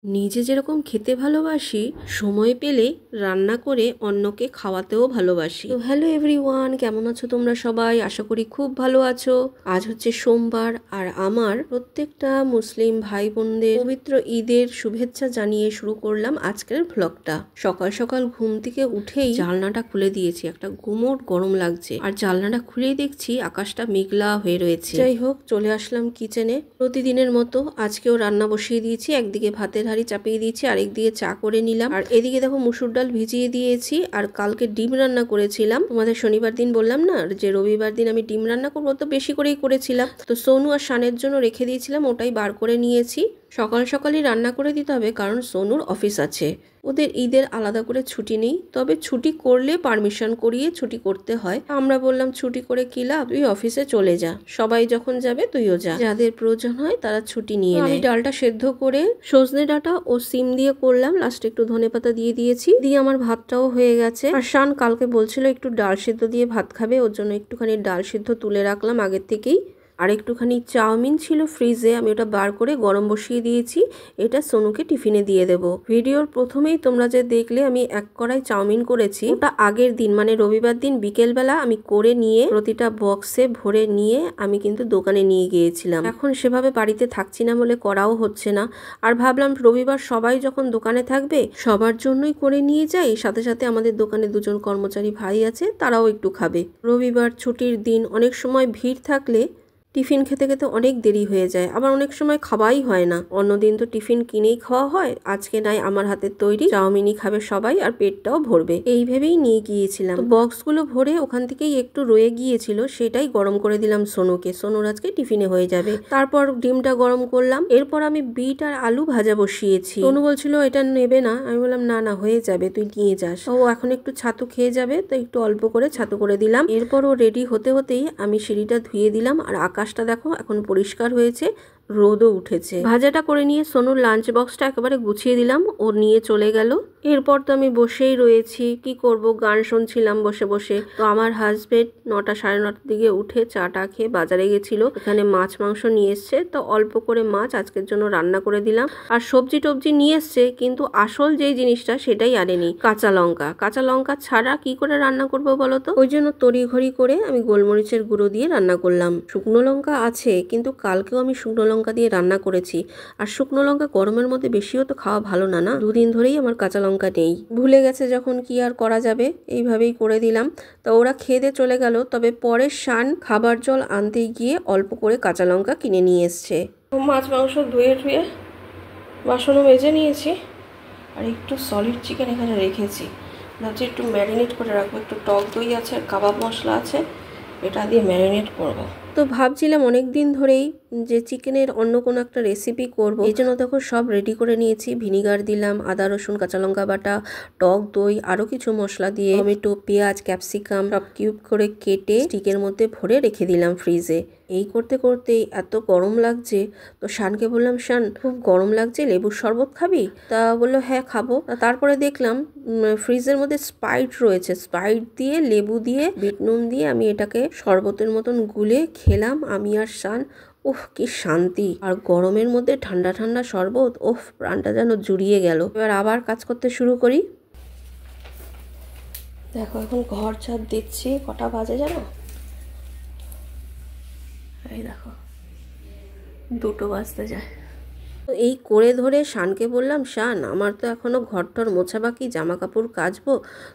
নিজে যেরকম খেতে ভালোবাসি, সময় পেলে রান্না করে অন্যকে খাওয়াতেও ভালোবাসি। তো হ্যালো এভরিওয়ান, কেমন আছো তোমরা সবাই? আশা করি খুব ভালো আছো। আজ হচ্ছে সোমবার, আর আমার প্রত্যেকটা মুসলিম ভাই বোনদের পবিত্র ঈদের শুভেচ্ছা জানিয়ে শুরু করলাম আজকের ভ্লগটা। সকাল সকাল ঘুম থেকে উঠেই জানলাটা খুলে দিয়েছি, একটা গুমোট গরম লাগছে, আর জানলাটা খুলেই দেখছি আকাশটা মেঘলা হয়ে রয়েছে। যাই হোক, চলে আসলাম কিচেনে। প্রতিদিনের মতো আজকেও রান্না বসিয়ে দিয়েছি। একদিকে ভাতের হাঁড়ি চাপিয়ে দিয়েছি, আরেক দিকে চা করে নিলাম, আর এদিকে দেখো মুসুর ডাল ভিজিয়ে দিয়েছি। আর কালকে ডিম রান্না করেছিলাম। তোমাদের শনিবার দিন বললাম না যে রবিবার দিন আমি ডিম রান্না করবো, তো বেশি করেই করেছিলাম। তো সোনু আর শানের জন্য রেখে দিয়েছিলাম, ওটাই বার করে নিয়েছি। সকাল সকালই রান্না করে দিতে হবে, কারণ সোনুর অফিস আছে। ওদের ঈদের আলাদা করে ছুটি নেই, তবে ছুটি করলে পারমিশন করিয়ে ছুটি করতে হয়। আমরা বললাম ছুটি করে কি লাভ, তুই অফিসে চলে যা, সবাই যখন যাবে তুইও যা, যাদের প্রয়োজন হয় তারা ছুটি নিয়ে নেয়। আমি ডালটা সেদ্ধ করে সজনে ডাঁটা ও সিম দিয়ে করলাম, লাস্টে একটু ধনেপাতা দিয়ে দিয়েছি, দিয়ে আমার ভাতটাও হয়ে গেছে। আর শান কালকে বলছিল একটু ডাল সেদ্ধ দিয়ে ভাত খাবে, ওর জন্য একটুখানি ডাল সেদ্ধ তুলে রাখলাম আগের থেকেই। আর একটুখানি চাউমিন ছিল ফ্রিজে, আমি ওটা বার করে গরম বসিয়ে দিয়েছি। এটা সোনুকে টিফিনে দিয়ে দেব। ভিডিওর প্রথমেই তোমরা যে দেখলে আমি এক কড়াই চাউমিন করেছি, ওটা আগের দিন মানে রবিবার দিন বিকেলবেলা আমি করে নিয়ে প্রতিটা বক্সে ভরে নিয়ে আমি কিন্তু দোকানে নিয়ে গিয়েছিলাম। এখন সেভাবে বাড়িতে থাকছি না বলে করাও হচ্ছে না। আর ভাবলাম রবিবার সবাই যখন দোকানে থাকবে, সবার জন্যই করে নিয়ে যাই, সাথে সাথে আমাদের দোকানে দুজন কর্মচারী ভাই আছে, তারাও একটু খাবে। রবিবার ছুটির দিন, অনেক সময় ভিড় থাকলে টিফিন খেতে খেতে অনেক দেরি হয়ে যায়, আবার অনেক সময় খাওয়াই হয় না। অন্যদিন তো টিফিন কিনেই খাওয়া হয়, আজকে নাই আমার হাতের তৈরি চাউমিনই খাবে সবাই, আর পেটটাও ভরবে, এই ভেবেই নিয়ে গিয়েছিলাম। তো বক্সগুলো ভরে ওখান থেকেই একটু রয়ে গিয়েছিল, সেটাই গরম করে দিলাম সোনুকে। সোনুর আজকে টিফিনে হয়ে যাবে। তারপর ডিমটা গরম করলাম, এরপর আমি বিট আর আলু ভাজা বসিয়েছি। সোনু বলছিল এটা নেবে না, আমি বললাম না না হয়ে যাবে, তুই নিয়ে যাস। ও এখন একটু ছাতু খেয়ে যাবে, তো একটু অল্প করে ছাতু করে দিলাম। এরপর ও রেডি হতে হতেই আমি সিঁড়িটা ধুয়ে দিলাম, আর আকাশটা দেখো এখন পরিষ্কার হয়েছে, রোদও উঠেছে। ভাজাটা করে নিয়ে সোনুর লাঞ্চ বক্সটা একেবারে গুছিয়ে দিলাম, ও নিয়ে চলে গেল। এরপর তো আমি বসেই রয়েছি, কি করব, গান শুনছিলাম বসে বসে। তো আমার হাজবেন্ড 9টা সাড়ে 9টার দিকে উঠে চাটা খেয়ে বাজারে গেছিল, এখানে মাছ মাংস নিয়ে এসছে, তো অল্প করে মাছ আজকের জন্য রান্না করে দিলাম। আর সবজি টবজি নিয়ে এসছে, কিন্তু আসল যেই জিনিসটা সেটাই আনেনি, কাঁচা লঙ্কা। কাঁচা লঙ্কা ছাড়া কি করে রান্না করবো বলো তো? ওই জন্য তড়িঘড়ি করে আমি গোলমরিচের গুঁড়ো দিয়ে রান্না করলাম। শুকনো লঙ্কা আছে, কিন্তু কালকেও আমি শুকনো লঙ্কা দিয়ে রান্না করেছি। আর শুকনো লঙ্কা গরমের মধ্যে বেশিও তো খাওয়া ভালো না, না 2 দিন ধরেই আমার কাঁচা লঙ্কা নেই। ভুলে গেছে যখন, কি আর করা যাবে, এইভাবেই করে দিলাম। তো ওরা খেয়ে দিয়ে চলে গেল, তবে পরে শান খাবার জল আনতে গিয়ে অল্প করে কাঁচা লঙ্কা কিনে নিয়ে এসছে। মাছ মাংস ধুয়ে ধুয়ে বাসনও মেজে নিয়েছি, আর একটু সলিড চিকেন এখানে রেখেছি, ভাবছি একটু ম্যারিনেট করে রাখবো। একটু টক দই আছে, কাবাব মশলা আছে, এটা দিয়ে ম্যারিনেট করব। তো ভাবছিলাম অনেক দিন ধরেই যে চিকেনের অন্য কোনো একটা রেসিপি করব, এই জন্য দেখো সব রেডি করে নিয়েছি। ভিনিগার দিলাম, আদা রসুন কাঁচা লঙ্কা বাটা, টক দই, আরও কিছু মশলা দিয়ে টমেটো পেঁয়াজ ক্যাপসিকাম সব কিউব করে কেটে স্টিকের মধ্যে ভরে রেখে দিলাম ফ্রিজে। এই করতে করতেই এত গরম লাগছে, তো শানকে বললাম শান খুব গরম লাগছে, লেবুর শরবত খাবি? তা বললো হ্যাঁ খাবো। তারপরে দেখলাম ফ্রিজের মধ্যে স্প্রাইট রয়েছে, স্প্রাইট দিয়ে লেবু দিয়ে বিট নুন দিয়ে আমি এটাকে শরবতের মতন গুলে খেলাম আমি আর শান। উফ কি শান্তি! আর গরমের মধ্যে ঠান্ডা ঠান্ডা শরবত, ওফ প্রাণটা যেন জুড়িয়ে গেল। এবার আবার কাজ করতে শুরু করি। দেখো এখন ঘর ঝাড় দিচ্ছি, কটা বাজে জানো? এই দেখো 2টো বাজতে যায়। তো এই করে ধরে শানকে বললাম শান আমার তো এখনো ঘরটর মোছা বাকি, জামা কাপড় কাচবো,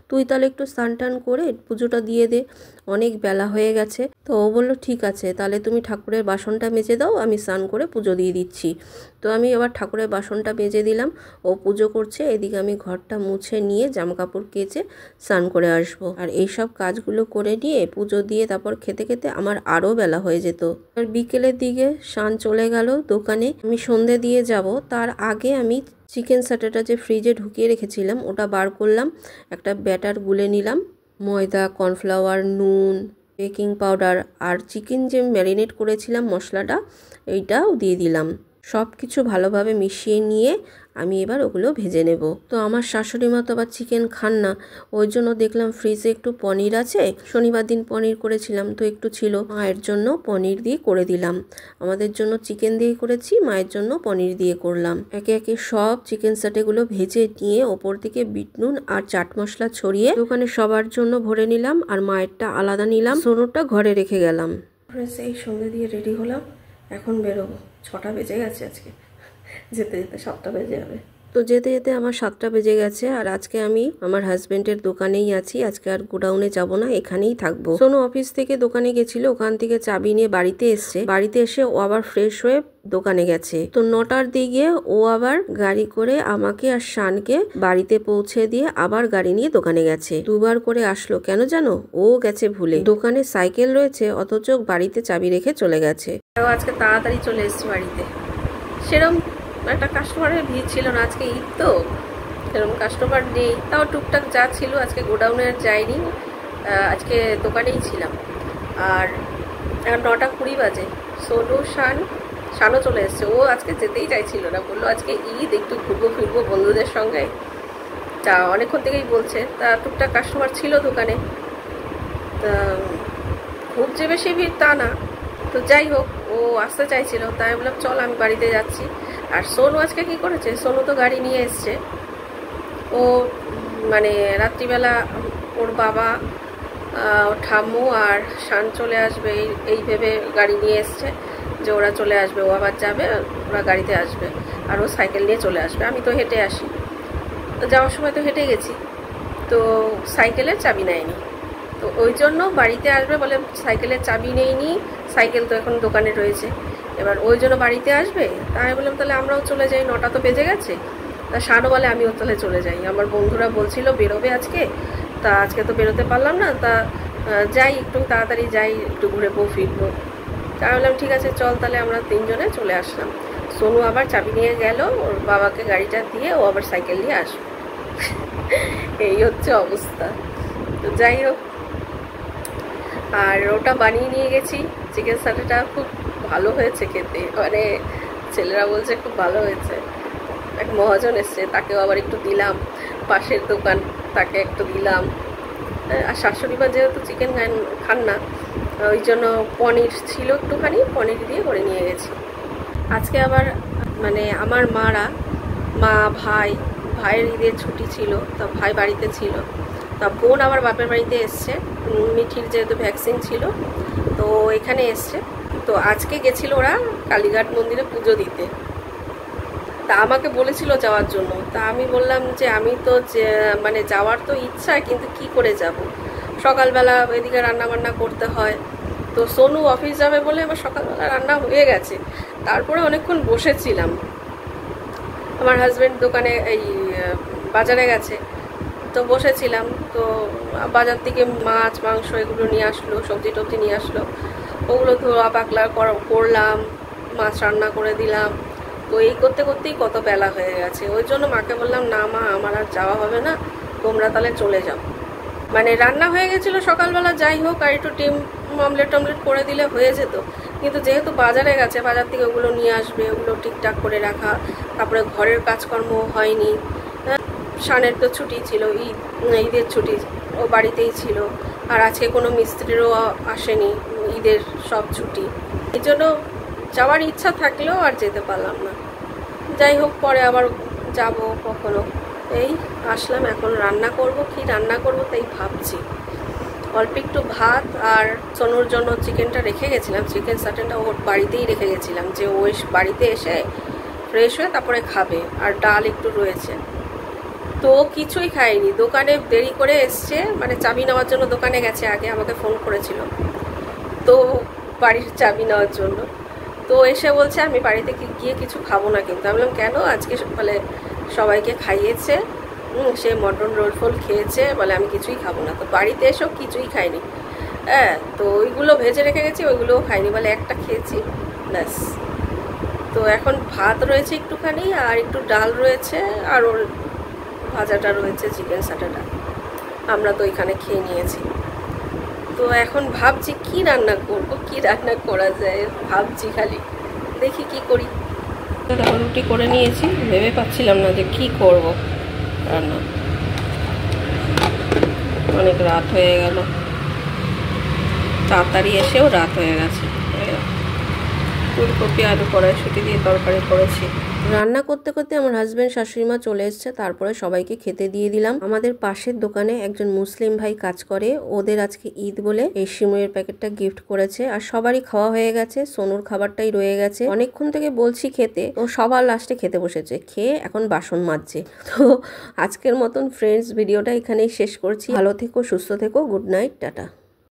তুই তাহলে একটু স্নান টান করে পুজোটা দিয়ে দে, অনেক বেলা হয়ে গেছে। তো ও বললো ঠিক আছে, তাহলে তুমি ঠাকুরের বাসনটা মেজে দাও, আমি স্নান করে পুজো দিয়ে দিচ্ছি। তো আমি আবার ঠাকুরের বাসনটা মেজে দিলাম, ও পুজো করছে, এদিকে আমি ঘরটা মুছে নিয়ে জামা কাপড় কেচে স্নান করে আসবো। আর এইসব কাজগুলো করে নিয়ে পুজো দিয়ে তারপর খেতে খেতে আমার আরও বেলা হয়ে যেত। আর বিকেলের দিকে শান চলে গেল দোকানে, আমি সন্ধে দিয়ে যাব, তার আগে আমি চিকেন স্যাটারটা যে ফ্রিজে ঢুকিয়ে রেখেছিলাম ওটা বার করলাম, একটা ব্যাটার গুলে নিলাম, ময়দা কর্নফ্লাওয়ার নুন বেকিং পাউডার আর চিকেন যে ম্যারিনেট করেছিলাম মশলাটা এইটাও দিয়ে দিলাম। সব কিছু ভালোভাবে মিশিয়ে নিয়ে আমি এবার ওগুলো ভেজে নেব। তো আমার শাশুড়ি মা তো আবার চিকেন খান না, ওই জন্য দেখলাম ফ্রিজে একটু পনির আছে, শনিবার দিন পনির করেছিলাম তো একটু ছিল, মায়ের জন্য পনির দিয়ে করে দিলাম। আমাদের জন্য চিকেন দিয়ে করেছি, মায়ের জন্য পনির দিয়ে করলাম। একে একে সব চিকেন সাটেগুলো ভেজে নিয়ে ওপর থেকে বিট নুন আর চাট মশলা ছড়িয়ে দোকানে সবার জন্য ভরে নিলাম, আর মায়েরটা আলাদা নিলাম, সোনুরটা ঘরে রেখে গেলাম। এই সন্ধে দিয়ে রেডি হলাম, এখন বেরোবো। 6টা বেজে গেছে, আজকে যেতে যেতে 7টা বেজে যাবে। তো যেতে যেতে আমার 7টা বেজে গেছে, আর আজকে আমি আমার হাজবেন্ডের দোকানেই আছি। আজকে আর গোডাউনে যাব না, এখানেই থাকবো। সোনু অফিস থেকে দোকানে গেছিল, ওখান থেকে চাবি নিয়ে বাড়িতে এসছে। বাড়িতে এসে ও আবার ফ্রেশ হয়ে দোকানে গেছে। তো 9টার দিকে ও আবার গাড়ি করে আমাকে আর শানকে বাড়িতে পৌঁছে দিয়ে আবার গাড়ি নিয়ে দোকানে গেছে। দুবার করে আসলো, কেন জানো? ও গেছে ভুলে। দোকানে সাইকেল রয়েছে, অথচ বাড়িতে চাবি রেখে চলে গেছে। আজকে তাড়াতাড়ি চলে এসেছি বাড়িতে। সেরকম একটা কাস্টমারের ভিড় ছিল না, আজকে ঈদ তো সেরকম কাস্টমার নেই, তাও টুকটাক যা ছিল। আজকে গোডাউনে আর যাইনি, আজকে দোকানেই ছিলাম। আর এখন 9টা 20 বাজে। সোনু শানও চলে এসছে। ও আজকে যেতেই চাইছিল না, বললো আজকে ঈদ, একটু ঘুরবো ফিরবো বন্ধুদের সঙ্গে। তা অনেকক্ষণ থেকেই বলছে। তা টুকটাক কাস্টমার ছিল দোকানে, তা খুব যে বেশি ভিড় তা না। তো যাই হোক, ও আসতে চাইছিল, তাই বললাম চল আমি বাড়িতে যাচ্ছি। আর সোনু আজকে কি করেছে, সোনু তো গাড়ি নিয়ে এসছে। ও মানে রাত্রিবেলা ওর বাবা, ওর ঠাম্মু আর শান চলে আসবে এই ভেবে গাড়ি নিয়ে এসছে যে ওরা চলে আসবে, ও আবার যাবে, ওরা গাড়িতে আসবে, আর ও সাইকেল নিয়ে চলে আসবে। আমি তো হেঁটে আসি, তো যাওয়ার সময় তো হেঁটে গেছি, তো সাইকেলের চাবি নেয়নি। তো ওই জন্য বাড়িতে আসবে বলে সাইকেলের চাবি নেইনি, সাইকেল তো এখন দোকানে রয়েছে। এবার ওই জন্য বাড়িতে আসবে, তাই বললাম তাহলে আমরাও চলে যাই, 9টা তো বেজে গেছে। তা শানও বলে আমিও তাহলে চলে যাই। আমার বন্ধুরা বলছিল বেরোবে আজকে, তা আজকে তো বেরোতে পারলাম না, তা যাই একটু তাড়াতাড়ি যাই, একটু ঘুরেবো ফিরবো। তাই বললাম ঠিক আছে চল, তাহলে আমরা 3জনে চলে আসলাম। সোনু আবার চাবি নিয়ে গেল, ওর বাবাকে গাড়িটা দিয়ে ও আবার সাইকেল নিয়ে আসবে। এই হচ্ছে অবস্থা। তো যাই হোক, আর ওটা বানিয়ে নিয়ে গেছি। চিকেন সাটেটা খুব ভালো হয়েছে খেতে, মানে ছেলেরা বলছে খুব ভালো হয়েছে। এক মহাজন এসছে, তাকেও আবার একটু দিলাম, পাশের দোকান তাকে একটু দিলাম। আর শাশুড়ি মা যেহেতু চিকেন খান না, ওই জন্য পনির ছিল একটুখানি, পনির দিয়ে করে নিয়ে গেছি। আজকে আবার মানে আমার মা ভাইয়ের ঈদের ছুটি ছিল, তো ভাই বাড়িতে ছিল। তা বোন আবার বাপের বাড়িতে এসছে, মিঠির যেহেতু ভ্যাকসিন ছিল, তো এখানে এসছে। তো আজকে গেছিল ওরা কালীঘাট মন্দিরে পুজো দিতে। তা আমাকে বলেছিল যাওয়ার জন্য, তা আমি বললাম যে আমি তো মানে যাওয়ার তো ইচ্ছা, কিন্তু কি করে যাব, সকালবেলা এদিকে রান্নাবান্না করতে হয়। তো সোনু অফিস যাবে বলে আমার সকালবেলা রান্না হয়ে গেছে। তারপরে অনেকক্ষণ বসেছিলাম। আমার হাজব্যান্ড দোকানে এই বাজারে গেছে, তো বসেছিলাম। তো বাজার থেকে মাছ মাংস এগুলো নিয়ে আসলো, সবজি টবজি নিয়ে আসলো, ওগুলো ধোয়া পাকলা করলাম, মাছ রান্না করে দিলাম। তো এই করতে করতেই কত বেলা হয়ে গেছে। ওই জন্য মাকে বললাম না মা, আমার আর যাওয়া হবে না, তোমরা তাহলে চলে যাও। মানে রান্না হয়ে গেছিলো সকালবেলা, যাই হোক, আর একটু ডিম অমলেট করে দিলে হয়ে যেত। কিন্তু যেহেতু বাজারে গেছে, বাজার থেকে ওগুলো নিয়ে আসবে, ওগুলো ঠিকঠাক করে রাখা, তারপরে ঘরের কাজকর্ম হয়নি। শানের তো ছুটি ছিল, ঈদের ছুটি, ও বাড়িতেই ছিল। আর আজকে কোনো মিস্ত্রিরও আসেনি, ঈদের সব ছুটি। এই জন্য যাওয়ার ইচ্ছা থাকলেও আর যেতে পারলাম না। যাই হোক, পরে আবার যাব কখনো। এই আসলাম, এখন রান্না করব, কি রান্না করব তাই ভাবছি। অল্প একটু ভাত, আর সোনুর জন্য চিকেনটা রেখে গেছিলাম, চিকেন সাটেনটা ওর বাড়িতেই রেখে গেছিলাম, যে ও বাড়িতে এসে ফ্রেশ হয়ে তারপরে খাবে। আর ডাল একটু রয়েছে। তো কিছুই খায়নি, দোকানে দেরি করে এসছে, মানে চাবি নেওয়ার জন্য দোকানে গেছে, আগে আমাকে ফোন করেছিল তো বাড়ির চাবি নেওয়ার জন্য। তো এসে বলছে আমি বাড়িতে গিয়ে কিছু খাবো না। কিন্তু আমি বললাম কেন, আজকে বলে সবাইকে খাইয়েছে, সে মটন রোল ফোল খেয়েছে, বলে আমি কিছুই খাবো না। তো বাড়িতে এসেও কিছুই খাইনি। হ্যাঁ, তো ওইগুলো ভেজে রেখে গেছি, ওইগুলোও খাইনি, বলে একটা খেয়েছি ব্যাস। তো এখন ভাত রয়েছে একটুখানি, আর একটু ডাল রয়েছে, আর ওর ভাজাটা রয়েছে, চিকেন সাটাটা আমরা তো এখানে খেয়ে নিয়েছি। তো এখন ভাবছি কি রান্না করব, কি রান্না করা যায় ভাবছি, খালি দেখি কি করি। দেখো রুটি করে নিয়েছি, ভেবে পাচ্ছিলাম না যে কি করব রান্না। অনেক রাত হয়ে গেল, তাড়াতাড়ি এসেও রাত হয়ে গেছে। ফুলকপি আলু কড়াইশুঁটি দিয়ে তরকারি করেছি। রান্না করতে করতে আমার হাজবেন্ড শাশুড়ি মা চলে এসছে, তারপরে সবাইকে খেতে দিয়ে দিলাম। আমাদের পাশের দোকানে একজন মুসলিম ভাই কাজ করে, ওদের আজকে ঈদ বলে এই সিমুইয়ের প্যাকেটটা গিফট করেছে। আর সবারই খাওয়া হয়ে গেছে, সোনুর খাবারটাই রয়ে গেছে। অনেকক্ষণ থেকে বলছি খেতে, ও সবার লাস্টে খেতে বসেছে, খেয়ে এখন বাসন মাজছে। তো আজকের মতন ফ্রেন্ডস ভিডিওটা এখানেই শেষ করছি। ভালো থেকো, সুস্থ থেকো, গুড নাইট, টাটা।